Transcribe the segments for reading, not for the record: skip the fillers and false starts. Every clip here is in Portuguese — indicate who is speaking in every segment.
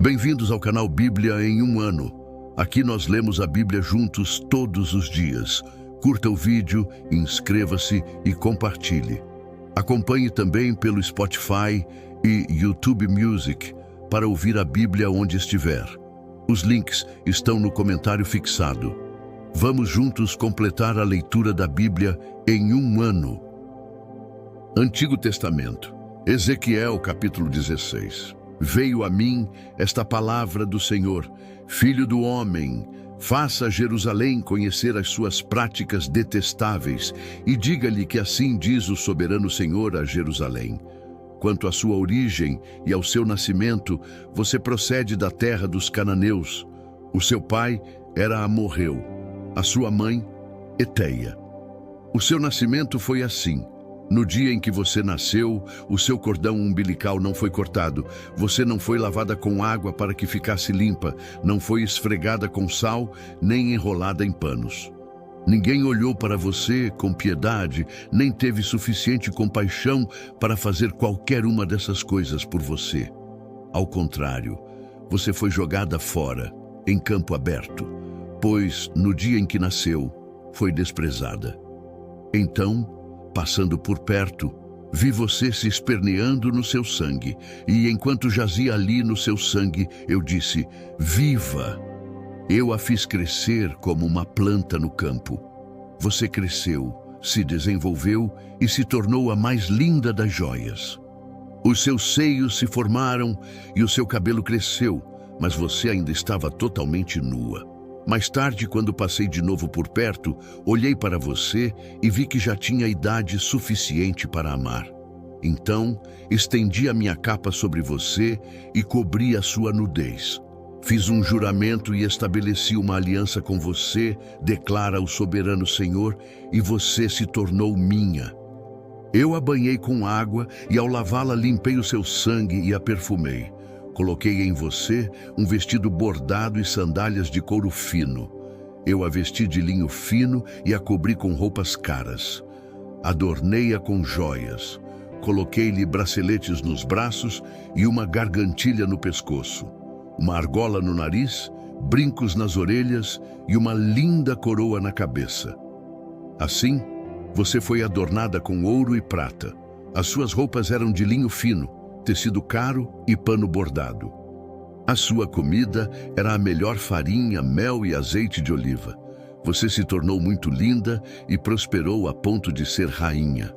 Speaker 1: Bem-vindos ao canal Bíblia em um ano. Aqui nós lemos a Bíblia juntos todos os dias. Curta o vídeo, inscreva-se e compartilhe. Acompanhe também pelo Spotify e YouTube Music para ouvir a Bíblia onde estiver. Os links estão no comentário fixado. Vamos juntos completar a leitura da Bíblia em um ano. Antigo Testamento, Ezequiel capítulo 16. Veio a mim esta palavra do Senhor: Filho do homem, faça Jerusalém conhecer as suas práticas detestáveis e diga-lhe que assim diz o soberano Senhor a Jerusalém. Quanto à sua origem e ao seu nascimento, você procede da terra dos cananeus. O seu pai era amorreu, a sua mãe, heteia. O seu nascimento foi assim. No dia em que você nasceu, o seu cordão umbilical não foi cortado. Você não foi lavada com água para que ficasse limpa, não foi esfregada com sal, nem enrolada em panos. Ninguém olhou para você com piedade, nem teve suficiente compaixão para fazer qualquer uma dessas coisas por você. Ao contrário, você foi jogada fora, em campo aberto, pois, no dia em que nasceu, foi desprezada. Então, passando por perto, vi você se esperneando no seu sangue, e enquanto jazia ali no seu sangue, eu disse: viva! Eu a fiz crescer como uma planta no campo. Você cresceu, se desenvolveu e se tornou a mais linda das joias. Os seus seios se formaram e o seu cabelo cresceu, mas você ainda estava totalmente nua. Mais tarde, quando passei de novo por perto, olhei para você e vi que já tinha idade suficiente para amar. Então, estendi a minha capa sobre você e cobri a sua nudez. Fiz um juramento e estabeleci uma aliança com você, declara o soberano Senhor, e você se tornou minha. Eu a banhei com água e ao lavá-la limpei o seu sangue e a perfumei. Coloquei em você um vestido bordado e sandálias de couro fino. Eu a vesti de linho fino e a cobri com roupas caras. Adornei-a com joias. Coloquei-lhe braceletes nos braços e uma gargantilha no pescoço, uma argola no nariz, brincos nas orelhas e uma linda coroa na cabeça. Assim, você foi adornada com ouro e prata. As suas roupas eram de linho fino, tecido caro e pano bordado. A sua comida era a melhor farinha, mel e azeite de oliva. Você se tornou muito linda e prosperou a ponto de ser rainha.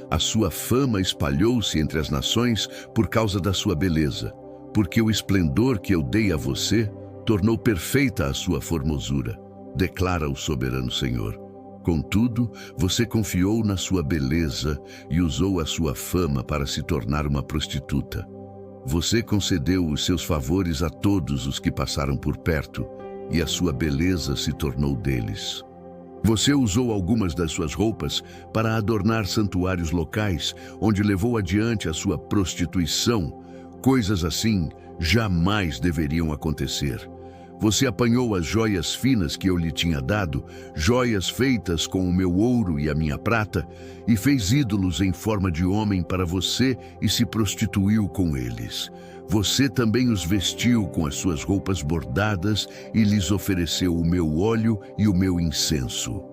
Speaker 1: A sua fama espalhou-se entre as nações por causa da sua beleza, porque o esplendor que eu dei a você tornou perfeita a sua formosura, declara o soberano Senhor. Contudo, você confiou na sua beleza e usou a sua fama para se tornar uma prostituta. Você concedeu os seus favores a todos os que passaram por perto, e a sua beleza se tornou deles. Você usou algumas das suas roupas para adornar santuários locais, onde levou adiante a sua prostituição. Coisas assim jamais deveriam acontecer. Você apanhou as joias finas que eu lhe tinha dado, joias feitas com o meu ouro e a minha prata, e fez ídolos em forma de homem para você e se prostituiu com eles. Você também os vestiu com as suas roupas bordadas e lhes ofereceu o meu óleo e o meu incenso.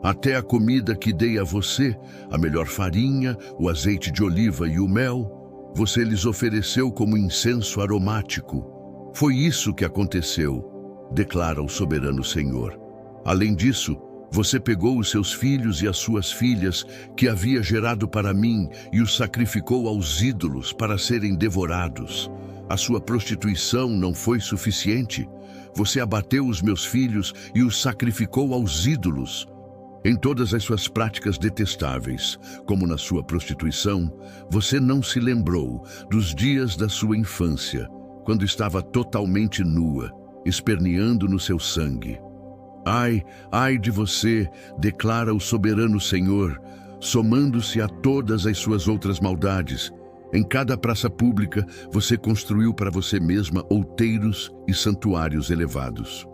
Speaker 1: Até a comida que dei a você, a melhor farinha, o azeite de oliva e o mel, você lhes ofereceu como incenso aromático. Foi isso que aconteceu, declara o soberano Senhor. Além disso, você pegou os seus filhos e as suas filhas que havia gerado para mim e os sacrificou aos ídolos para serem devorados. A sua prostituição não foi suficiente. Você abateu os meus filhos e os sacrificou aos ídolos. Em todas as suas práticas detestáveis, como na sua prostituição, você não se lembrou dos dias da sua infância, quando estava totalmente nua, esperneando no seu sangue. Ai, ai de você, declara o soberano Senhor, somando-se a todas as suas outras maldades. Em cada praça pública, você construiu para você mesma outeiros e santuários elevados.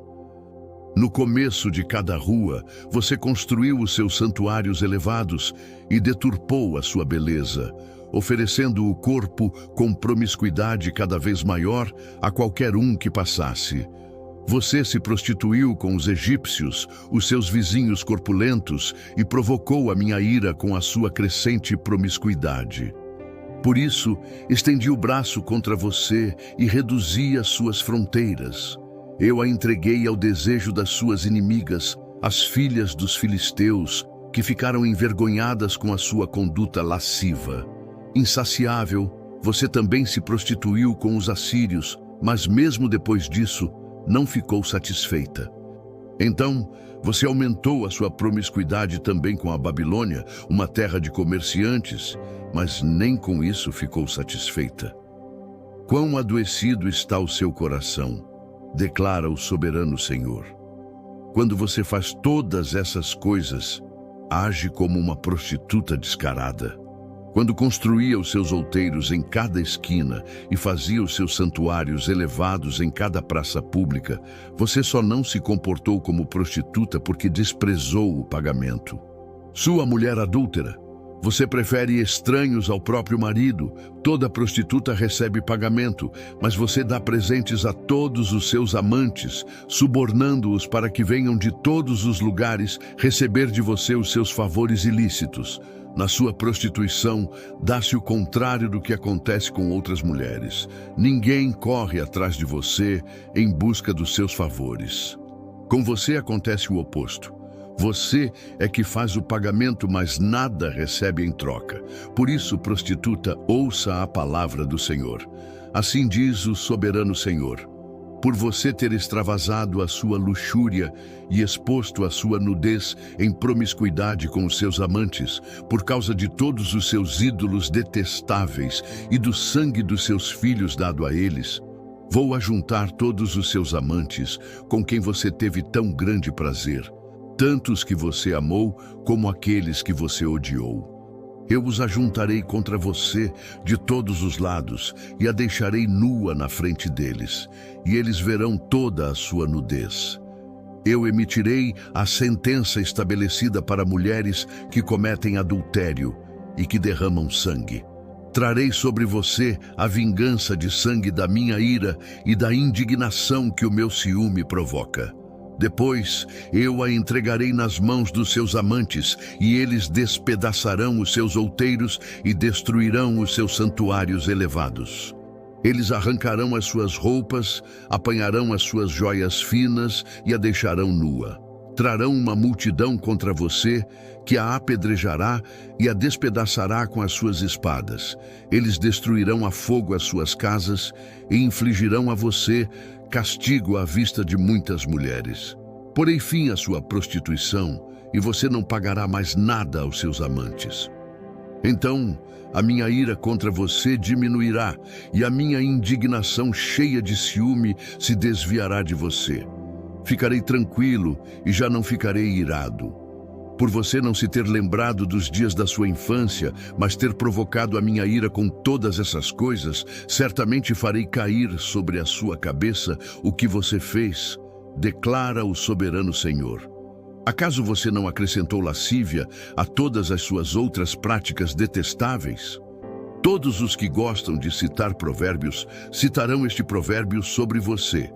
Speaker 1: No começo de cada rua, você construiu os seus santuários elevados e deturpou a sua beleza, oferecendo o corpo com promiscuidade cada vez maior a qualquer um que passasse. Você se prostituiu com os egípcios, os seus vizinhos corpulentos, e provocou a minha ira com a sua crescente promiscuidade. Por isso, estendi o braço contra você e reduzi as suas fronteiras. Eu a entreguei ao desejo das suas inimigas, as filhas dos filisteus, que ficaram envergonhadas com a sua conduta lasciva. Insaciável, você também se prostituiu com os assírios, mas mesmo depois disso, não ficou satisfeita. Então, você aumentou a sua promiscuidade também com a Babilônia, uma terra de comerciantes, mas nem com isso ficou satisfeita. Quão adoecido está o seu coração, declara o soberano Senhor. Quando você faz todas essas coisas, age como uma prostituta descarada. Quando construía os seus outeiros em cada esquina e fazia os seus santuários elevados em cada praça pública, você só não se comportou como prostituta porque desprezou o pagamento. Sua mulher adúltera. Você prefere estranhos ao próprio marido. Toda prostituta recebe pagamento, mas você dá presentes a todos os seus amantes, subornando-os para que venham de todos os lugares receber de você os seus favores ilícitos. Na sua prostituição, dá-se o contrário do que acontece com outras mulheres. Ninguém corre atrás de você em busca dos seus favores. Com você acontece o oposto. Você é que faz o pagamento, mas nada recebe em troca. Por isso, prostituta, ouça a palavra do Senhor. Assim diz o soberano Senhor: por você ter extravasado a sua luxúria e exposto a sua nudez em promiscuidade com os seus amantes, por causa de todos os seus ídolos detestáveis e do sangue dos seus filhos dado a eles, vou ajuntar todos os seus amantes com quem você teve tão grande prazer, tanto os que você amou como aqueles que você odiou. Eu os ajuntarei contra você de todos os lados e a deixarei nua na frente deles, e eles verão toda a sua nudez. Eu emitirei a sentença estabelecida para mulheres que cometem adultério e que derramam sangue. Trarei sobre você a vingança de sangue da minha ira e da indignação que o meu ciúme provoca. Depois, eu a entregarei nas mãos dos seus amantes, e eles despedaçarão os seus outeiros e destruirão os seus santuários elevados. Eles arrancarão as suas roupas, apanharão as suas joias finas e a deixarão nua. Trarão uma multidão contra você, que a apedrejará e a despedaçará com as suas espadas. Eles destruirão a fogo as suas casas e infligirão a você castigo à vista de muitas mulheres. Porei fim à sua prostituição e você não pagará mais nada aos seus amantes. Então, a minha ira contra você diminuirá e a minha indignação cheia de ciúme se desviará de você. Ficarei tranquilo e já não ficarei irado. Por você não se ter lembrado dos dias da sua infância, mas ter provocado a minha ira com todas essas coisas, certamente farei cair sobre a sua cabeça o que você fez, declara o soberano Senhor. Acaso você não acrescentou lascívia a todas as suas outras práticas detestáveis? Todos os que gostam de citar provérbios citarão este provérbio sobre você: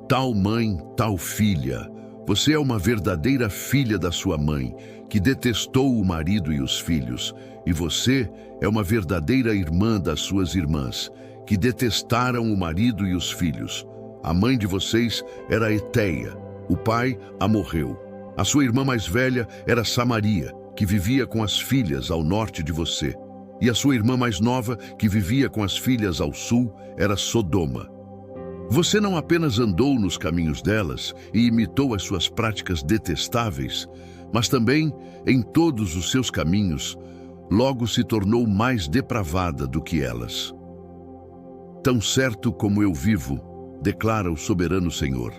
Speaker 1: tal mãe, tal filha. Você é uma verdadeira filha da sua mãe, que detestou o marido e os filhos, e você é uma verdadeira irmã das suas irmãs, que detestaram o marido e os filhos. A mãe de vocês era Eteia, o pai amorreu. A sua irmã mais velha era Samaria, que vivia com as filhas ao norte de você. E a sua irmã mais nova, que vivia com as filhas ao sul, era Sodoma. Você não apenas andou nos caminhos delas e imitou as suas práticas detestáveis, mas também, em todos os seus caminhos, logo se tornou mais depravada do que elas. Tão certo como eu vivo, declara o soberano Senhor,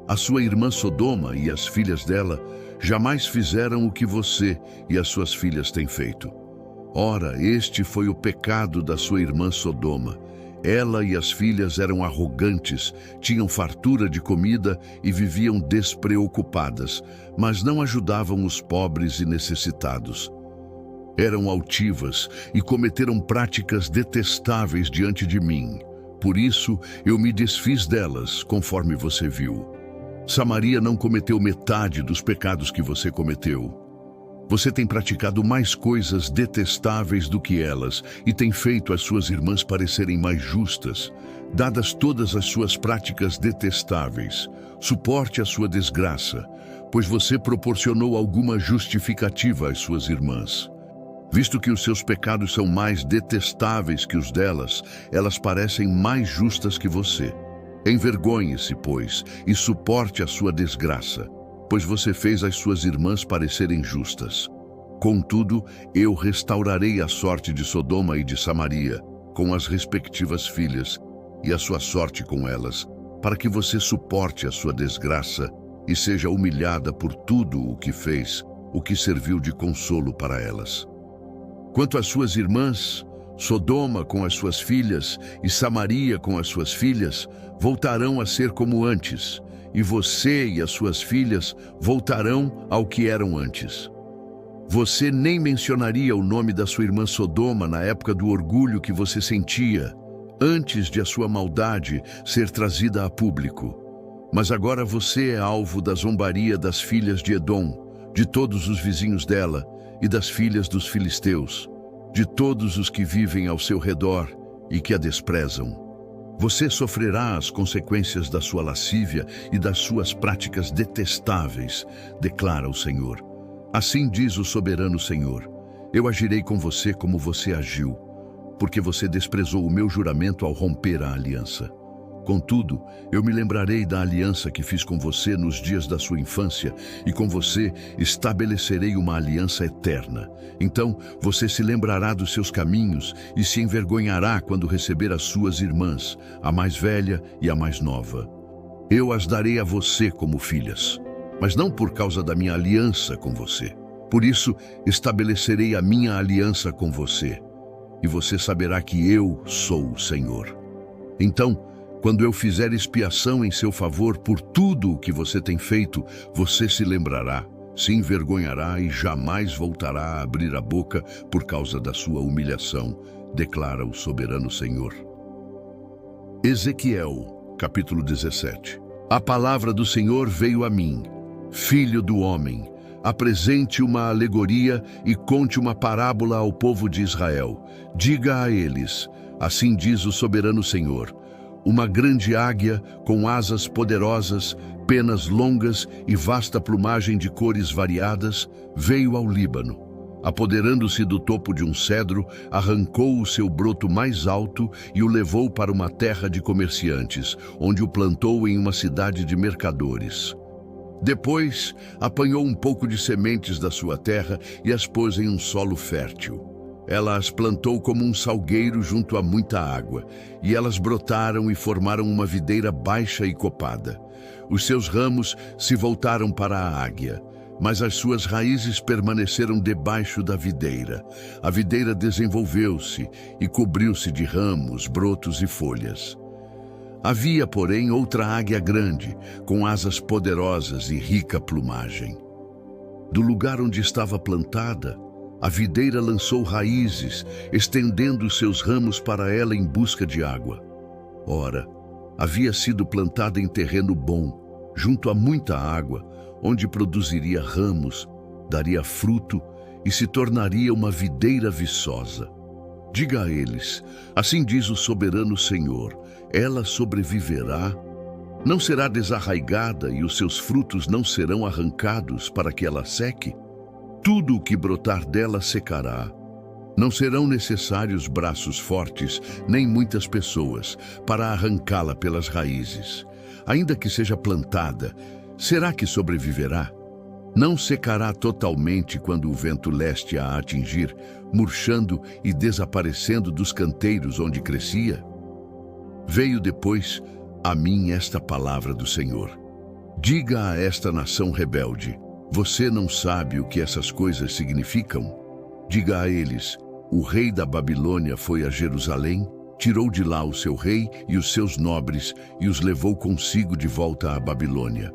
Speaker 1: a sua irmã Sodoma e as filhas dela jamais fizeram o que você e as suas filhas têm feito. Ora, este foi o pecado da sua irmã Sodoma. Ela e as filhas eram arrogantes, tinham fartura de comida e viviam despreocupadas, mas não ajudavam os pobres e necessitados. Eram altivas e cometeram práticas detestáveis diante de mim. Por isso, eu me desfiz delas, conforme você viu. Samaria não cometeu metade dos pecados que você cometeu. Você tem praticado mais coisas detestáveis do que elas e tem feito as suas irmãs parecerem mais justas. Dadas todas as suas práticas detestáveis, suporte a sua desgraça, pois você proporcionou alguma justificativa às suas irmãs. Visto que os seus pecados são mais detestáveis que os delas, elas parecem mais justas que você. Envergonhe-se, pois, e suporte a sua desgraça, pois você fez as suas irmãs parecerem justas. Contudo, eu restaurarei a sorte de Sodoma e de Samaria, com as respectivas filhas, e a sua sorte com elas, para que você suporte a sua desgraça e seja humilhada por tudo o que fez, o que serviu de consolo para elas. Quanto às suas irmãs, Sodoma com as suas filhas e Samaria com as suas filhas voltarão a ser como antes, e você e as suas filhas voltarão ao que eram antes. Você nem mencionaria o nome da sua irmã Sodoma na época do orgulho que você sentia, antes de a sua maldade ser trazida a público. Mas agora você é alvo da zombaria das filhas de Edom, de todos os vizinhos dela, e das filhas dos filisteus, de todos os que vivem ao seu redor e que a desprezam. Você sofrerá as consequências da sua lascívia e das suas práticas detestáveis, declara o Senhor. Assim diz o soberano Senhor: eu agirei com você como você agiu, porque você desprezou o meu juramento ao romper a aliança. Contudo, eu me lembrarei da aliança que fiz com você nos dias da sua infância, e com você estabelecerei uma aliança eterna. Então, você se lembrará dos seus caminhos e se envergonhará quando receber as suas irmãs, a mais velha e a mais nova. Eu as darei a você como filhas, mas não por causa da minha aliança com você. Por isso, estabelecerei a minha aliança com você, e você saberá que eu sou o Senhor. Então, quando eu fizer expiação em seu favor por tudo o que você tem feito, você se lembrará, se envergonhará e jamais voltará a abrir a boca por causa da sua humilhação, declara o soberano Senhor. Ezequiel, capítulo 17. A palavra do Senhor veio a mim: filho do homem, apresente uma alegoria e conte uma parábola ao povo de Israel. Diga a eles: assim diz o soberano Senhor: uma grande águia com asas poderosas, penas longas e vasta plumagem de cores variadas, veio ao Líbano. Apoderando-se do topo de um cedro, arrancou o seu broto mais alto e o levou para uma terra de comerciantes, onde o plantou em uma cidade de mercadores. Depois, apanhou um pouco de sementes da sua terra e as pôs em um solo fértil. Ela as plantou como um salgueiro junto a muita água, e elas brotaram e formaram uma videira baixa e copada. Os seus ramos se voltaram para a águia, mas as suas raízes permaneceram debaixo da videira. A videira desenvolveu-se e cobriu-se de ramos, brotos e folhas. Havia, porém, outra águia grande, com asas poderosas e rica plumagem. Do lugar onde estava plantada, a videira lançou raízes, estendendo seus ramos para ela em busca de água. Ora, havia sido plantada em terreno bom, junto a muita água, onde produziria ramos, daria fruto e se tornaria uma videira viçosa. Diga a eles: assim diz o soberano Senhor, ela sobreviverá, não será desarraigada e os seus frutos não serão arrancados para que ela seque? Tudo o que brotar dela secará. Não serão necessários braços fortes, nem muitas pessoas, para arrancá-la pelas raízes. Ainda que seja plantada, será que sobreviverá? Não secará totalmente quando o vento leste a atingir, murchando e desaparecendo dos canteiros onde crescia? Veio depois a mim esta palavra do Senhor: diga a esta nação rebelde: você não sabe o que essas coisas significam? Diga a eles: o rei da Babilônia foi a Jerusalém, tirou de lá o seu rei e os seus nobres e os levou consigo de volta à Babilônia.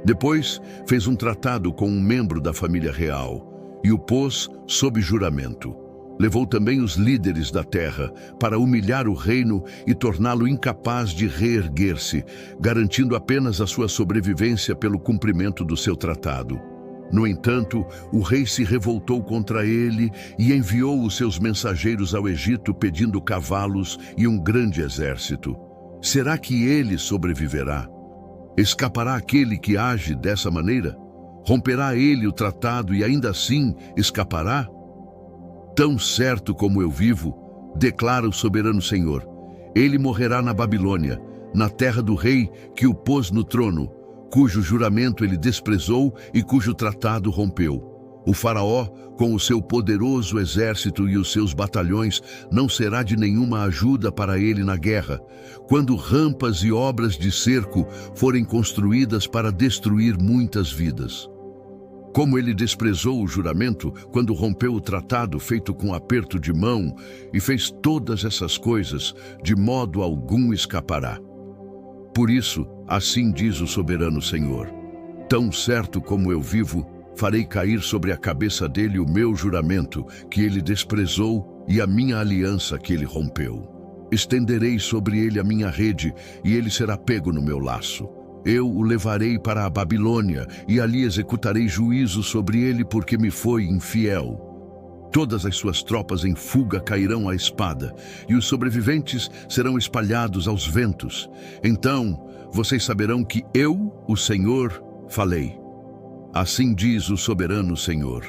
Speaker 1: Depois fez um tratado com um membro da família real e o pôs sob juramento. Levou também os líderes da terra para humilhar o reino e torná-lo incapaz de reerguer-se, garantindo apenas a sua sobrevivência pelo cumprimento do seu tratado. No entanto, o rei se revoltou contra ele e enviou os seus mensageiros ao Egito pedindo cavalos e um grande exército. Será que ele sobreviverá? Escapará aquele que age dessa maneira? Romperá ele o tratado e ainda assim escapará? Tão certo como eu vivo, declara o soberano Senhor, ele morrerá na Babilônia, na terra do rei que o pôs no trono, cujo juramento ele desprezou e cujo tratado rompeu. O faraó, com o seu poderoso exército e os seus batalhões, não será de nenhuma ajuda para ele na guerra, quando rampas e obras de cerco forem construídas para destruir muitas vidas. Como ele desprezou o juramento quando rompeu o tratado feito com aperto de mão e fez todas essas coisas, de modo algum escapará. Por isso, assim diz o soberano Senhor, tão certo como eu vivo, farei cair sobre a cabeça dele o meu juramento que ele desprezou e a minha aliança que ele rompeu. Estenderei sobre ele a minha rede e ele será pego no meu laço. Eu o levarei para a Babilônia e ali executarei juízo sobre ele porque me foi infiel. Todas as suas tropas em fuga cairão à espada e os sobreviventes serão espalhados aos ventos. Então vocês saberão que eu, o Senhor, falei. Assim diz o soberano Senhor.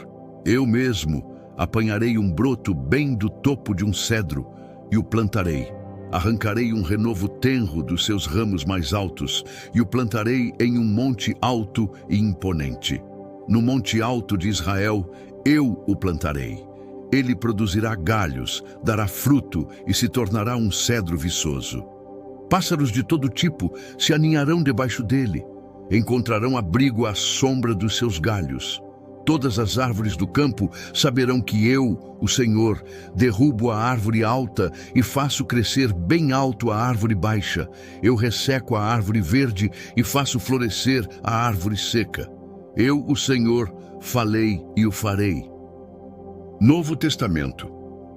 Speaker 1: Eu mesmo apanharei um broto bem do topo de um cedro e o plantarei. Arrancarei um renovo tenro dos seus ramos mais altos e o plantarei em um monte alto e imponente. No monte alto de Israel, eu o plantarei. Ele produzirá galhos, dará fruto e se tornará um cedro viçoso. Pássaros de todo tipo se aninharão debaixo dele. Encontrarão abrigo à sombra dos seus galhos. Todas as árvores do campo saberão que eu, o Senhor, derrubo a árvore alta e faço crescer bem alto a árvore baixa. Eu resseco a árvore verde e faço florescer a árvore seca. Eu, o Senhor, falei e o farei. Novo Testamento.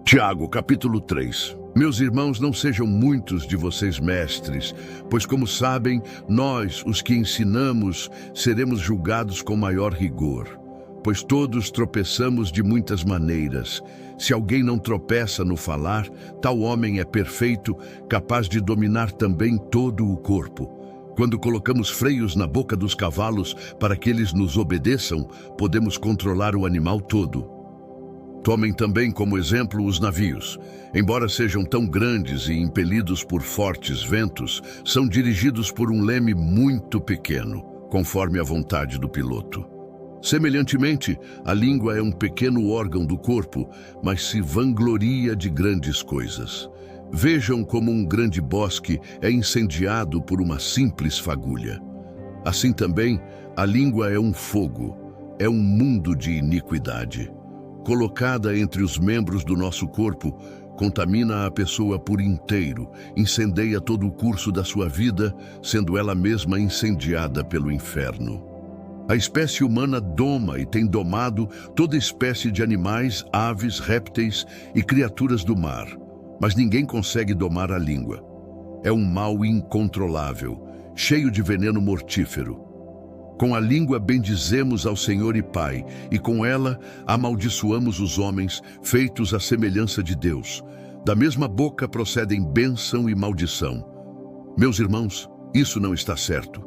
Speaker 1: Tiago, capítulo 3. Meus irmãos, não sejam muitos de vocês mestres, pois como sabem, nós, os que ensinamos, seremos julgados com maior rigor. Pois todos tropeçamos de muitas maneiras. Se alguém não tropeça no falar, tal homem é perfeito, capaz de dominar também todo o corpo. Quando colocamos freios na boca dos cavalos para que eles nos obedeçam, podemos controlar o animal todo. Tomem também como exemplo os navios. Embora sejam tão grandes e impelidos por fortes ventos, são dirigidos por um leme muito pequeno, conforme a vontade do piloto. Semelhantemente, a língua é um pequeno órgão do corpo, mas se vangloria de grandes coisas. Vejam como um grande bosque é incendiado por uma simples fagulha. Assim também, a língua é um fogo, é um mundo de iniquidade. Colocada entre os membros do nosso corpo, contamina a pessoa por inteiro, incendeia todo o curso da sua vida, sendo ela mesma incendiada pelo inferno. A espécie humana doma e tem domado toda espécie de animais, aves, répteis e criaturas do mar, mas ninguém consegue domar a língua. É um mal incontrolável, cheio de veneno mortífero. Com a língua bendizemos ao Senhor e Pai, e com ela amaldiçoamos os homens, feitos à semelhança de Deus. Da mesma boca procedem bênção e maldição. Meus irmãos, isso não está certo.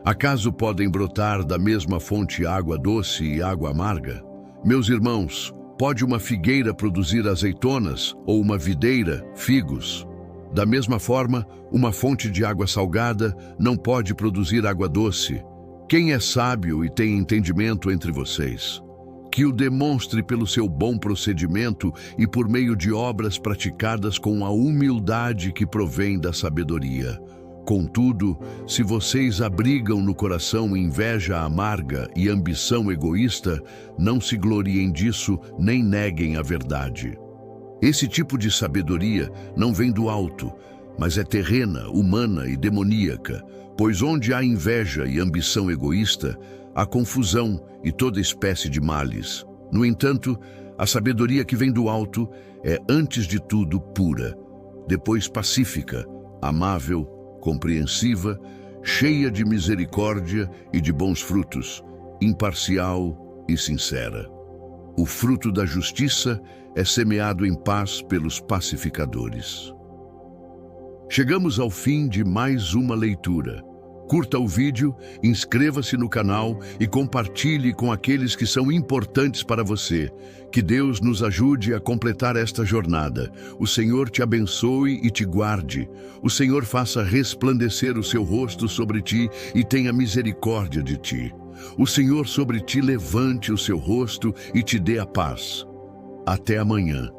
Speaker 1: Acaso podem brotar da mesma fonte água doce e água amarga? Meus irmãos, pode uma figueira produzir azeitonas ou uma videira figos? Da mesma forma, uma fonte de água salgada não pode produzir água doce. Quem é sábio e tem entendimento entre vocês? Que o demonstre pelo seu bom procedimento e por meio de obras praticadas com a humildade que provém da sabedoria. Contudo, se vocês abrigam no coração inveja amarga e ambição egoísta, não se gloriem disso nem neguem a verdade. Esse tipo de sabedoria não vem do alto, mas é terrena, humana e demoníaca, pois onde há inveja e ambição egoísta, há confusão e toda espécie de males. No entanto, a sabedoria que vem do alto é, antes de tudo, pura, depois pacífica, amável, compreensiva, cheia de misericórdia e de bons frutos, imparcial e sincera. O fruto da justiça é semeado em paz pelos pacificadores. Chegamos ao fim de mais uma leitura. Curta o vídeo, inscreva-se no canal e compartilhe com aqueles que são importantes para você. Que Deus nos ajude a completar esta jornada. O Senhor te abençoe e te guarde. O Senhor faça resplandecer o seu rosto sobre ti e tenha misericórdia de ti. O Senhor sobre ti levante o seu rosto e te dê a paz. Até amanhã.